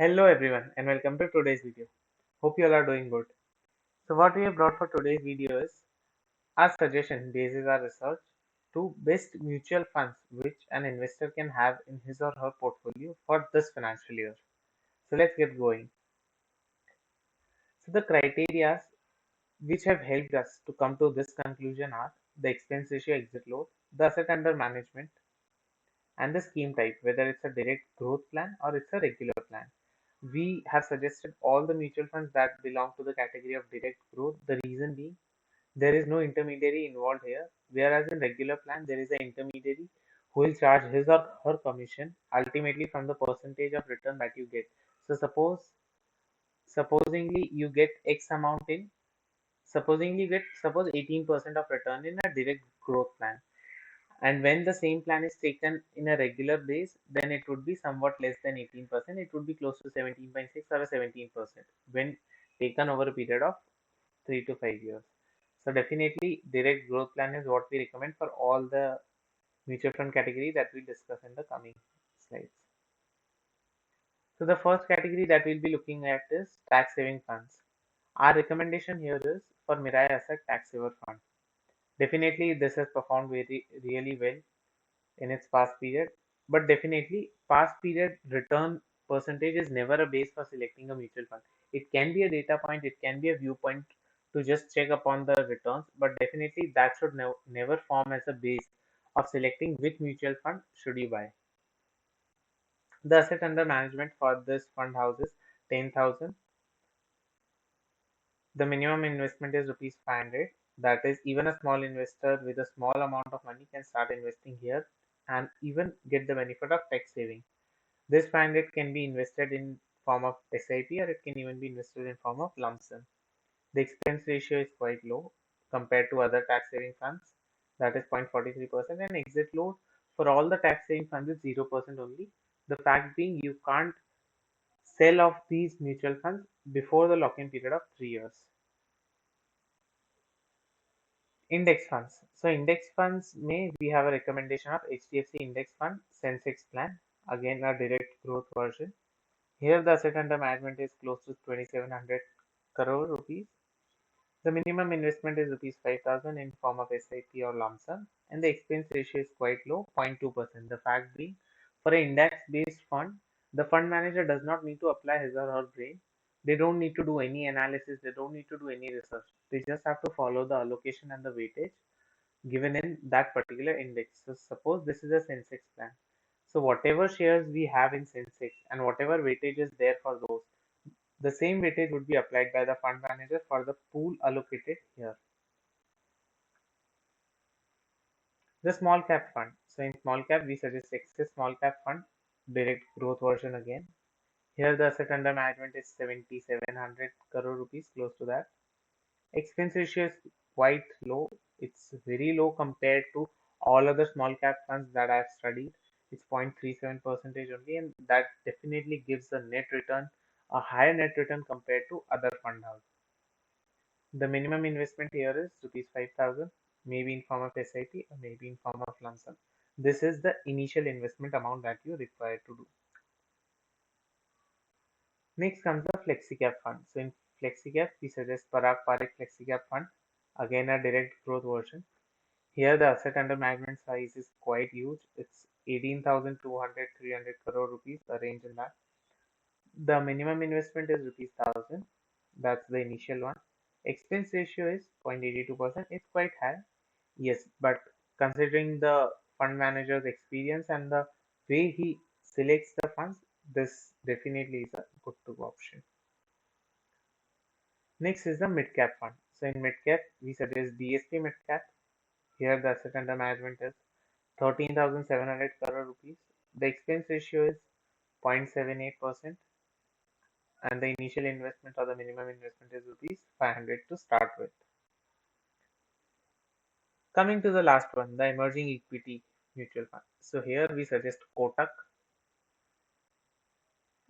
Hello everyone and welcome to today's video. Hope you all are doing good. So what we have brought for today's video is our suggestion basis our research to best mutual funds which an investor can have in his or her portfolio for this financial year. So let's get going. So the criteria which have helped us to come to this conclusion are the expense ratio exit load, the asset under management, and the scheme type, whether it's a direct growth plan or it's a regular plan. We have suggested all the mutual funds that belong to the category of direct growth. The reason being, there is no intermediary involved here, whereas in regular plan, there is an intermediary who will charge his or her commission ultimately from the percentage of return that you get. So supposingly you get X amount in, supposingly you get suppose 18% of return in a direct growth plan. And when the same plan is taken in a regular base, then it would be somewhat less than 18%. It would be close to 17.6 or a 17% when taken over a period of 3 to 5 years. So definitely direct growth plan is what we recommend for all the mutual fund category that we'll discuss in the coming slides. So the first category that we'll be looking at is tax saving funds. Our recommendation here is for Mirai Asset Tax Saver Fund. Definitely this has performed really well in its past period. But definitely, past period return percentage is never a base for selecting a mutual fund. It can be a data point, it can be a viewpoint to just check upon the returns, but definitely that should never form as a base of selecting which mutual fund should you buy. The asset under management for this fund house is 10,000. The minimum investment is rupees 500. That is, even a small investor with a small amount of money can start investing here and even get the benefit of tax saving. This 500 can be invested in form of SIP or it can even be invested in form of lump sum. The expense ratio is quite low compared to other tax saving funds, that is 0.43%, and exit load for all the tax saving funds is 0% only. The fact being you can't sell off these mutual funds before the lock-in period of 3 years. Index funds. So index funds may we have a recommendation of HDFC Index Fund Sensex Plan, again a direct growth version. Here the asset under management is close to 2700 crore rupees. The minimum investment is rupees 5000 in form of SIP or lump sum, and the expense ratio is quite low, 0.2%. The fact being, for an index-based fund, the fund manager does not need to apply his or her brain. They don't need to do any analysis. They don't need to do any research. They just have to follow the allocation and the weightage given in that particular index. So suppose this is a Sensex plan. So whatever shares we have in Sensex and whatever weightage is there for those, the same weightage would be applied by the fund manager for the pool allocated here. The small cap fund. So in small cap, we suggest Axis Small Cap Fund, direct growth version again. Here the asset under management is 7700 crore rupees, close to that. Expense ratio is quite low. It's very low compared to all other small cap funds that I've studied. It's 0.37% only, and that definitely gives a net return, a higher net return compared to other fund houses. The minimum investment here is rupees 5000, maybe in form of SIP or maybe in form of lump sum. This is the initial investment amount that you require to do. Next comes the FlexiCap fund. So in FlexiCap, we suggest Parag Parikh FlexiCap fund, again a direct growth version. Here the asset under management size is quite huge. It's 18,200 300 crore rupees, a range in that. The minimum investment is rupees 1000. That's the initial one. Expense ratio is 0.82%. It's quite high. Yes, but considering the fund manager's experience and the way he selects the funds, this definitely is a good to go option. Next is the mid cap fund. So in mid cap, we suggest BSP mid cap. Here the asset under management is 13,700 crore rupees. The expense ratio is 0.78%, and the initial investment or the minimum investment is rupees 500 to start with. Coming to the last one, the emerging equity mutual fund. So here we suggest Kotak.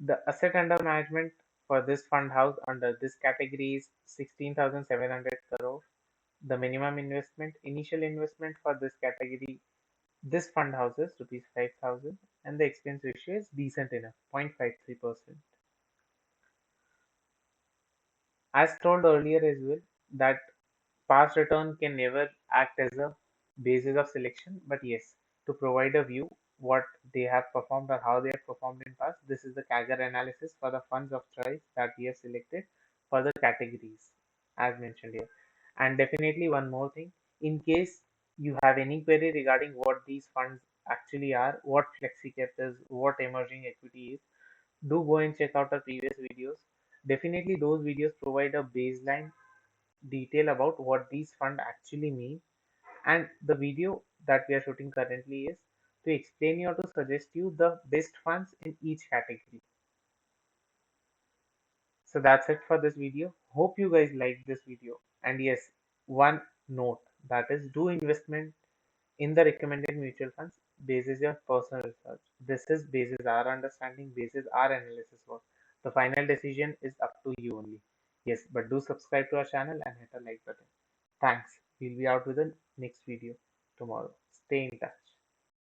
The asset under management for this fund house under this category is 16,700 crore. The minimum investment, initial investment for this category, this fund house is rupees 5,000, and the expense ratio is decent enough, 0.53%. As told earlier as well, that past return can never act as a basis of selection, but yes, to provide a view what they have performed or how they have performed in past, this is the Kaggle analysis for the funds of choice that we have selected for the categories as mentioned here. And definitely one more thing, in case you have any query regarding what these funds actually are, what FlexiCap is, what emerging equity is, do go and check out our previous videos. Definitely those videos provide a baseline detail about what these funds actually mean, and the video that we are shooting currently is to explain you or to suggest you the best funds in each category. So that's it for this video. Hope you guys like this video. And yes, one note, that is, do investment in the recommended mutual funds basis your personal research. This is basis our understanding, basis our analysis work. The final decision is up to you only. Yes, but do subscribe to our channel and hit the like button. Thanks. We'll be out with the next video tomorrow. Stay in touch.